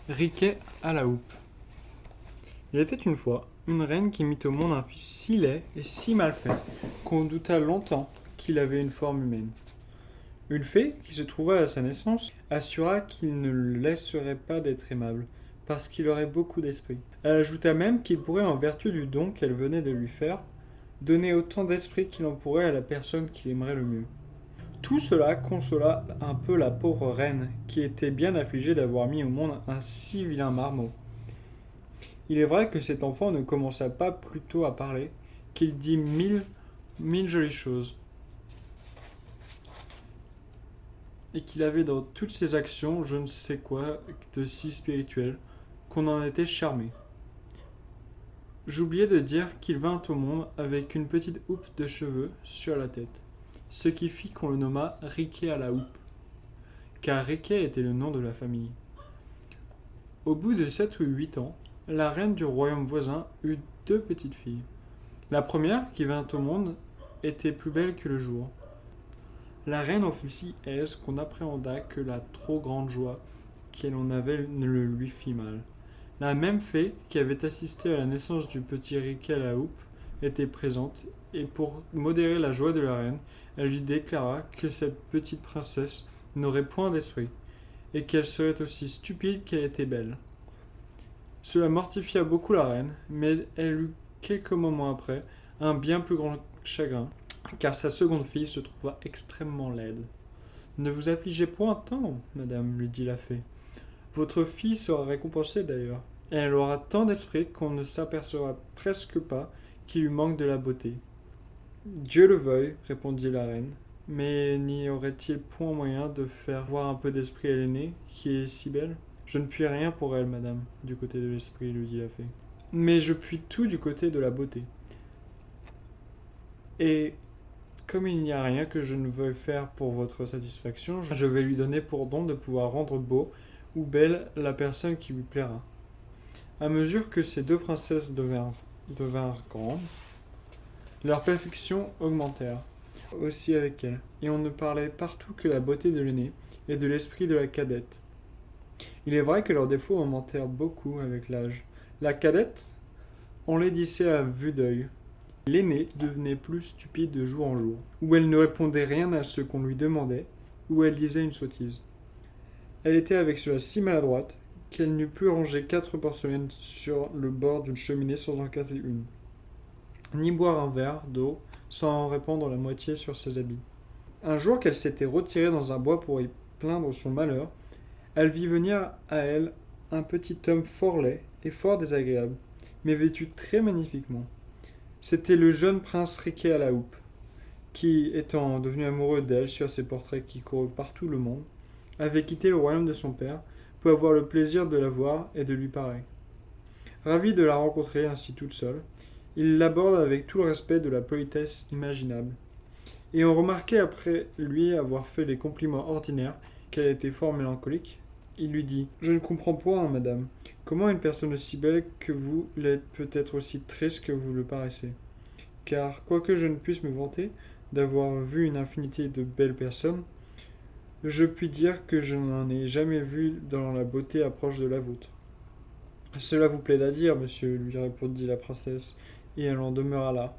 Riquet à la houppe. Il était une fois une reine qui mit au monde un fils si laid et si mal fait qu'on douta longtemps qu'il avait une forme humaine. Une fée, qui se trouva à sa naissance, assura qu'il ne le laisserait pas d'être aimable, parce qu'il aurait beaucoup d'esprit. Elle ajouta même qu'il pourrait, en vertu du don qu'elle venait de lui faire, donner autant d'esprit qu'il en pourrait à la personne qu'il aimerait le mieux. Tout cela consola un peu la pauvre reine, qui était bien affligée d'avoir mis au monde un si vilain marmot. Il est vrai que cet enfant ne commença pas plus tôt à parler, qu'il dit mille jolies choses, et qu'il avait dans toutes ses actions je ne sais quoi de si spirituel, qu'on en était charmé. J'oubliais de dire qu'il vint au monde avec une petite houppe de cheveux sur la tête, ce qui fit qu'on le nomma Riquet à la houppe, car Riquet était le nom de la famille. Au bout de 7 ou 8 ans, la reine du royaume voisin eut 2 petites filles. La première, qui vint au monde, était plus belle que le jour. La reine en fut si aise qu'on appréhenda que la trop grande joie qu'elle en avait ne le lui fit mal. La même fée qui avait assisté à la naissance du petit Riquet à la houppe était présente, et pour modérer la joie de la reine, elle lui déclara que cette petite princesse n'aurait point d'esprit, et qu'elle serait aussi stupide qu'elle était belle. Cela mortifia beaucoup la reine, mais elle eut quelques moments après un bien plus grand chagrin, car sa seconde fille se trouva extrêmement laide. Ne vous affligez point tant, madame, lui dit la fée. Votre fille sera récompensée d'ailleurs, et elle aura tant d'esprit qu'on ne s'apercevra presque pas qu'il lui manque de la beauté. Dieu le veuille, répondit la reine, mais n'y aurait-il point moyen de faire voir un peu d'esprit à l'aînée, qui est si belle? Je ne puis rien pour elle, madame, du côté de l'esprit, lui dit la fée. Mais je puis tout du côté de la beauté. Et comme il n'y a rien que je ne veuille faire pour votre satisfaction, je vais lui donner pour don de pouvoir rendre beau ou belle la personne qui lui plaira. À mesure que ces 2 princesses devinrent grandes, leurs perfections augmentèrent aussi avec elles, et on ne parlait partout que la beauté de l'aînée et de l'esprit de la cadette. Il est vrai que leurs défauts augmentèrent beaucoup avec l'âge. La cadette enlaidissait à vue d'œil. L'aînée devenait plus stupide de jour en jour, ou elle ne répondait rien à ce qu'on lui demandait, ou elle disait une sottise. Elle était avec cela si maladroite qu'elle n'eût pu ranger 4 porcelaines sur le bord d'une cheminée sans en casser une, ni boire un verre d'eau sans en répandre la moitié sur ses habits. Un jour qu'elle s'était retirée dans un bois pour y plaindre son malheur, elle vit venir à elle un petit homme fort laid et fort désagréable, mais vêtu très magnifiquement. C'était le jeune prince Riquet à la houppe, qui, étant devenu amoureux d'elle sur ses portraits qui coururent partout le monde, avait quitté le royaume de son père pour avoir le plaisir de la voir et de lui parler. Ravi de la rencontrer ainsi toute seule, il l'aborde avec tout le respect de la politesse imaginable. Et on remarquait après lui avoir fait les compliments ordinaires qu'elle était fort mélancolique, il lui dit « Je ne comprends point, madame, comment une personne aussi belle que vous l'est peut être aussi triste que vous le paraissez. Car, quoique je ne puisse me vanter d'avoir vu une infinité de belles personnes, je puis dire que je n'en ai jamais vu dans la beauté approche de la vôtre. » Cela vous plaît à dire, monsieur, lui répondit la princesse, et elle en demeura là.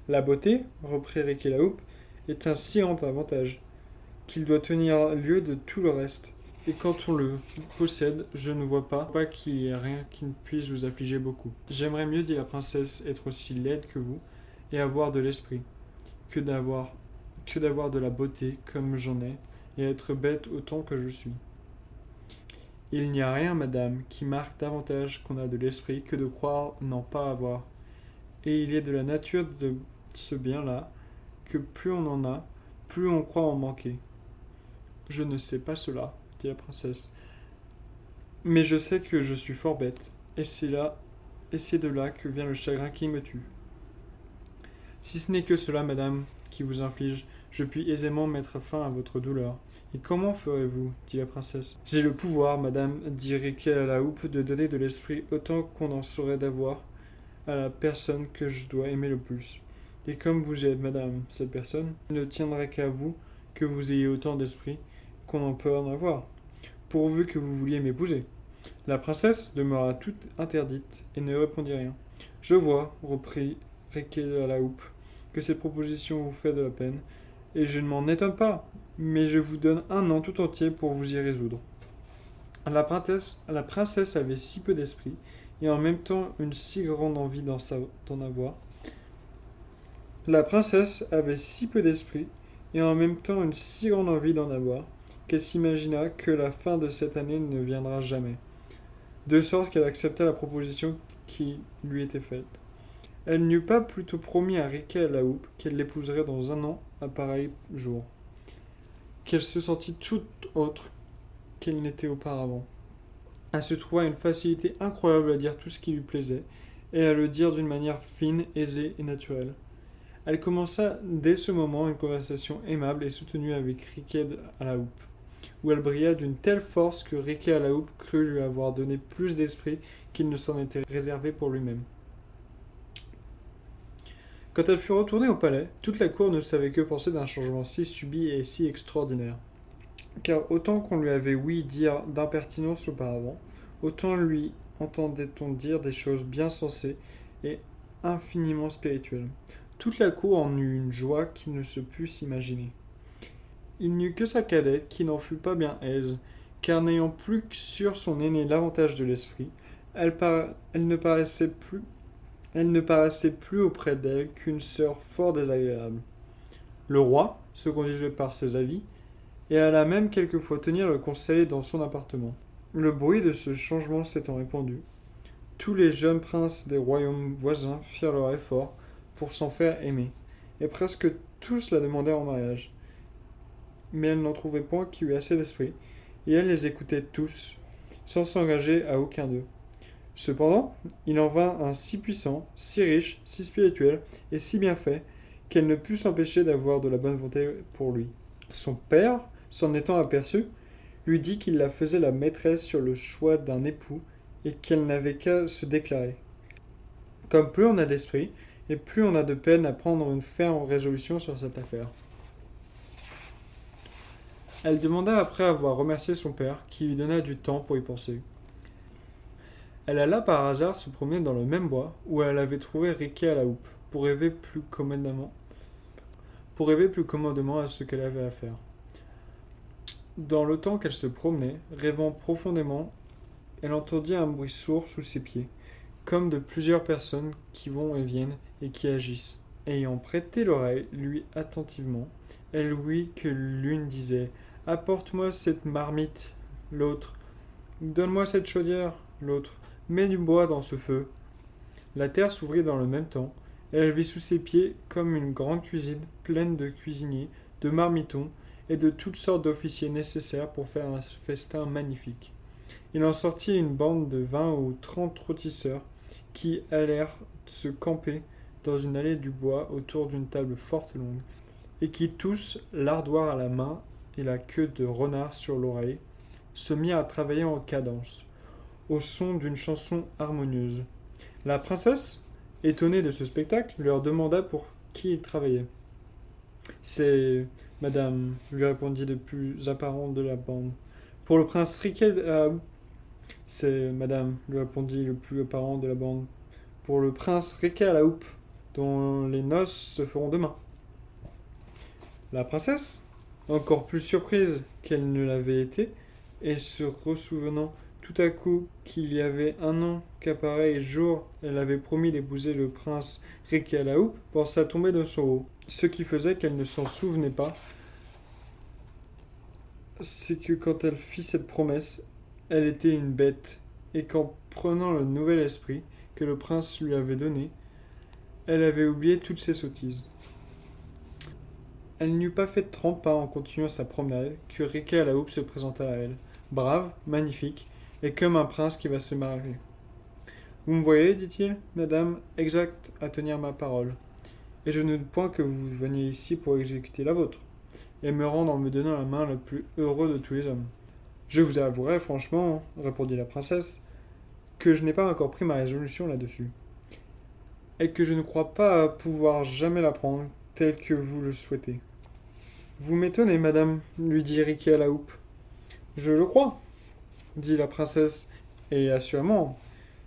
La beauté, reprit Riquet la houppe, est un si grand avantage qu'il doit tenir lieu de tout le reste. Et quand on le possède, je ne vois pas qu'il y ait rien qui ne puisse vous affliger beaucoup. J'aimerais mieux, dit la princesse, être aussi laide que vous, et avoir de l'esprit, que d'avoir de la beauté comme j'en ai, et être bête autant que je suis. Il n'y a rien, madame, qui marque davantage qu'on a de l'esprit que de croire n'en pas avoir. Et il est de la nature de ce bien-là, que plus on en a, plus on croit en manquer. Je ne sais pas cela, dit la princesse, mais je sais que je suis fort bête, et c'est de là que vient le chagrin qui me tue. Si ce n'est que cela, madame, qui vous inflige, je puis aisément mettre fin à votre douleur. Et comment ferez-vous, dit la princesse. J'ai le pouvoir, madame, dit Riquet à la houppe, de donner de l'esprit autant qu'on en saurait d'avoir à la personne que je dois aimer le plus. Et comme vous êtes, madame, cette personne, il ne tiendrait qu'à vous que vous ayez autant d'esprit qu'on en peut en avoir, pourvu que vous vouliez m'épouser. La princesse demeura toute interdite et ne répondit rien. Je vois, reprit Riquet à la houppe, que cette proposition vous fait de la peine, et je ne m'en étonne pas, mais je vous donne un an tout entier pour vous y résoudre. La princesse avait si peu d'esprit, et en même temps une si grande envie d'en avoir. La princesse avait si peu d'esprit, et en même temps une si grande envie d'en avoir, qu'elle s'imagina que la fin de cette année ne viendra jamais, de sorte qu'elle accepta la proposition qui lui était faite. Elle n'eut pas plutôt promis à Riquet à la houppe qu'elle l'épouserait dans un an à pareil jour, qu'elle se sentit tout autre qu'elle n'était auparavant. Elle se trouva une facilité incroyable à dire tout ce qui lui plaisait, et à le dire d'une manière fine, aisée et naturelle. Elle commença dès ce moment une conversation aimable et soutenue avec Riquet à la houppe, où elle brilla d'une telle force que Riquet à la houppe crut lui avoir donné plus d'esprit qu'il ne s'en était réservé pour lui-même. Quand elle fut retournée au palais, toute la cour ne savait que penser d'un changement si subit et si extraordinaire. Car autant qu'on lui avait ouï dire d'impertinence auparavant, autant lui entendait-on dire des choses bien sensées et infiniment spirituelles. Toute la cour en eut une joie qui ne se put s'imaginer. Il n'y eut que sa cadette qui n'en fut pas bien aise, car n'ayant plus sur son aînée l'avantage de l'esprit, elle ne paraissait plus auprès d'elle qu'une sœur fort désagréable. Le roi se conduisait par ses avis, et alla même quelquefois tenir le conseil dans son appartement. Le bruit de ce changement s'étant répandu, tous les jeunes princes des royaumes voisins firent leur effort pour s'en faire aimer, et presque tous la demandèrent en mariage. Mais elle n'en trouvait point qui eût assez d'esprit, et elle les écoutait tous, sans s'engager à aucun d'eux. Cependant, il en vint un si puissant, si riche, si spirituel, et si bien fait, qu'elle ne put s'empêcher d'avoir de la bonne volonté pour lui. Son père, s'en étant aperçu, lui dit qu'il la faisait la maîtresse sur le choix d'un époux, et qu'elle n'avait qu'à se déclarer. Comme plus on a d'esprit, et plus on a de peine à prendre une ferme résolution sur cette affaire. Elle demanda après avoir remercié son père, qui lui donna du temps pour y penser. Elle alla par hasard se promener dans le même bois où elle avait trouvé Riquet à la houppe, pour rêver plus commodément à ce qu'elle avait à faire. Dans le temps qu'elle se promenait, rêvant profondément, elle entendit un bruit sourd sous ses pieds, comme de plusieurs personnes qui vont et viennent et qui agissent. Ayant prêté l'oreille, lui attentivement, elle ouït que l'une disait « Apporte-moi cette marmite », l'autre « Donne-moi cette chaudière », l'autre « Mets du bois dans ce feu ». La terre s'ouvrit dans le même temps, et elle vit sous ses pieds comme une grande cuisine pleine de cuisiniers, de marmitons et de toutes sortes d'officiers nécessaires pour faire un festin magnifique. Il en sortit une bande de 20 ou 30 rôtisseurs qui allèrent se camper dans une allée du bois autour d'une table fort longue, et qui tous, l'ardoire à la main et la queue de renard sur l'oreille, se mirent à travailler en cadence, au son d'une chanson harmonieuse. La princesse, étonnée de ce spectacle, leur demanda pour qui ils travaillaient. « C'est madame, lui répondit le plus apparent de la bande. Pour le prince Riquet à la houppe. C'est madame, lui répondit le plus apparent de la bande. Pour le prince Riquet à la houppe, dont les noces se feront demain. La princesse, encore plus surprise qu'elle ne l'avait été, et se ressouvenant tout à coup qu'il y avait un an qu'à pareil jour elle avait promis d'épouser le prince Riquet à la houppe, pensa tomber de son haut. Ce qui faisait qu'elle ne s'en souvenait pas, c'est que quand elle fit cette promesse, elle était une bête, et qu'en prenant le nouvel esprit que le prince lui avait donné, elle avait oublié toutes ses sottises. Elle n'eut pas fait 30 pas en continuant sa promenade que Riquet à la houppe se présenta à elle, brave, magnifique, et comme un prince qui va se marier. « Vous me voyez, dit-il, madame, exact à tenir ma parole, et je ne doute point que vous veniez ici pour exécuter la vôtre, et me rendre en me donnant la main le plus heureux de tous les hommes. Je vous avouerai franchement, répondit la princesse, que je n'ai pas encore pris ma résolution là-dessus, et que je ne crois pas pouvoir jamais la prendre telle que vous le souhaitez. Vous m'étonnez, madame, lui dit Riquet à la houppe. Je le crois, dit la princesse, Et assurément,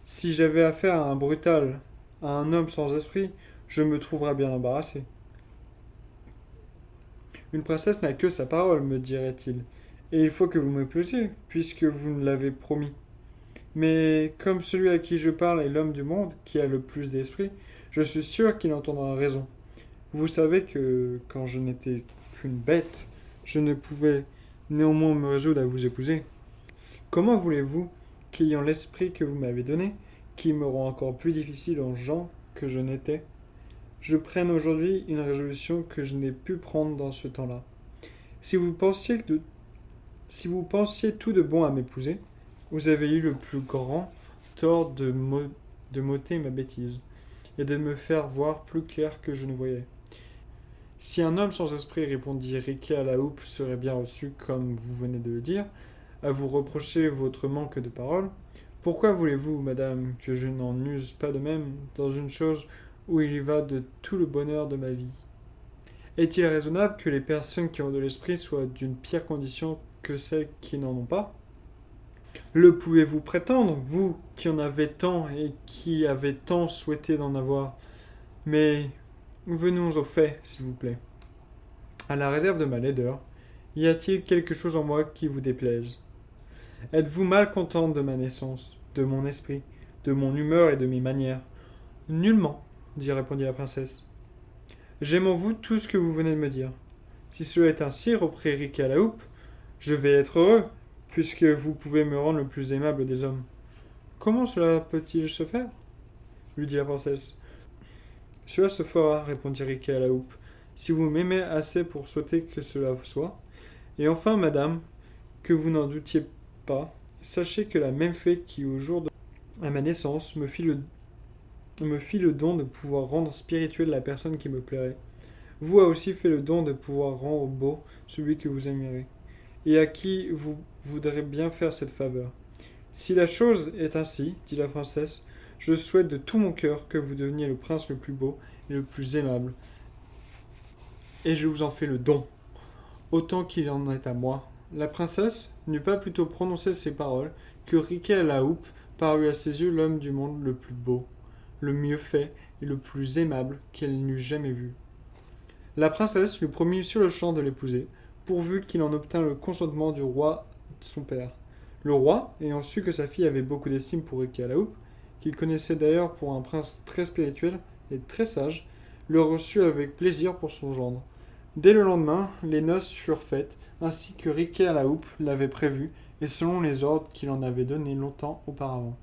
si j'avais affaire à un brutal, à un homme sans esprit, je me trouverais bien embarrassé. Une princesse n'a que sa parole, me dirait-il, et il faut que vous m'épousiez, puisque vous me l'avez promis. Mais comme celui à qui je parle est l'homme du monde qui a le plus d'esprit, je suis sûr qu'il entendra raison. Vous savez que quand je n'étais qu'une bête, je ne pouvais néanmoins me résoudre à vous épouser. Comment voulez-vous qu'ayant l'esprit que vous m'avez donné, qui me rend encore plus difficile en gens que je n'étais, je prenne aujourd'hui une résolution que je n'ai pu prendre dans ce temps-là? Si vous pensiez, si vous pensiez tout de bon à m'épouser, vous avez eu le plus grand tort de m'ôter ma bêtise et de me faire voir plus clair que je ne voyais. Si un homme sans esprit, répondit Riquet à la houppe, serait bien reçu comme vous venez de le dire, à vous reprocher votre manque de parole, pourquoi voulez-vous, madame, que je n'en use pas de même dans une chose où il y va de tout le bonheur de ma vie? Est-il raisonnable que les personnes qui ont de l'esprit soient d'une pire condition que celles qui n'en ont pas? Le pouvez-vous prétendre, vous qui en avez tant et qui avez tant souhaité d'en avoir? Mais venons aux faits, s'il vous plaît. À la réserve de ma laideur, y a-t-il quelque chose en moi qui vous déplaise? Êtes-vous malcontente de ma naissance, de mon esprit, de mon humeur et de mes manières? Nullement, répondit la princesse. J'aime en vous tout ce que vous venez de me dire. Si cela est ainsi, reprit Riquet à la houppe, je vais être heureux, puisque vous pouvez me rendre le plus aimable des hommes. Comment cela peut-il se faire? Lui dit la princesse. Cela se fera, répondit Riquet à la houppe, si vous m'aimez assez pour souhaiter que cela soit. Et enfin, madame, que vous n'en doutiez pas, sachez que la même fée qui, au jour de à ma naissance, me fit le don de pouvoir rendre spirituelle la personne qui me plairait, vous a aussi fait le don de pouvoir rendre beau celui que vous aimerez, et à qui vous voudrez bien faire cette faveur. Si la chose est ainsi, dit la princesse, je souhaite de tout mon cœur que vous deveniez le prince le plus beau et le plus aimable, et je vous en fais le don, autant qu'il en est à moi. La princesse n'eut pas plutôt prononcé ces paroles que Riquet à la houppe parut à ses yeux l'homme du monde le plus beau, le mieux fait et le plus aimable qu'elle n'eût jamais vu. La princesse lui promit sur-le-champ de l'épouser, pourvu qu'il en obtînt le consentement du roi son père. Le roi, ayant su que sa fille avait beaucoup d'estime pour Riquet à la houppe, qu'il connaissait d'ailleurs pour un prince très spirituel et très sage, le reçut avec plaisir pour son gendre. Dès le lendemain, les noces furent faites, ainsi que Riquet à la houppe l'avait prévu, et selon les ordres qu'il en avait donnés longtemps auparavant.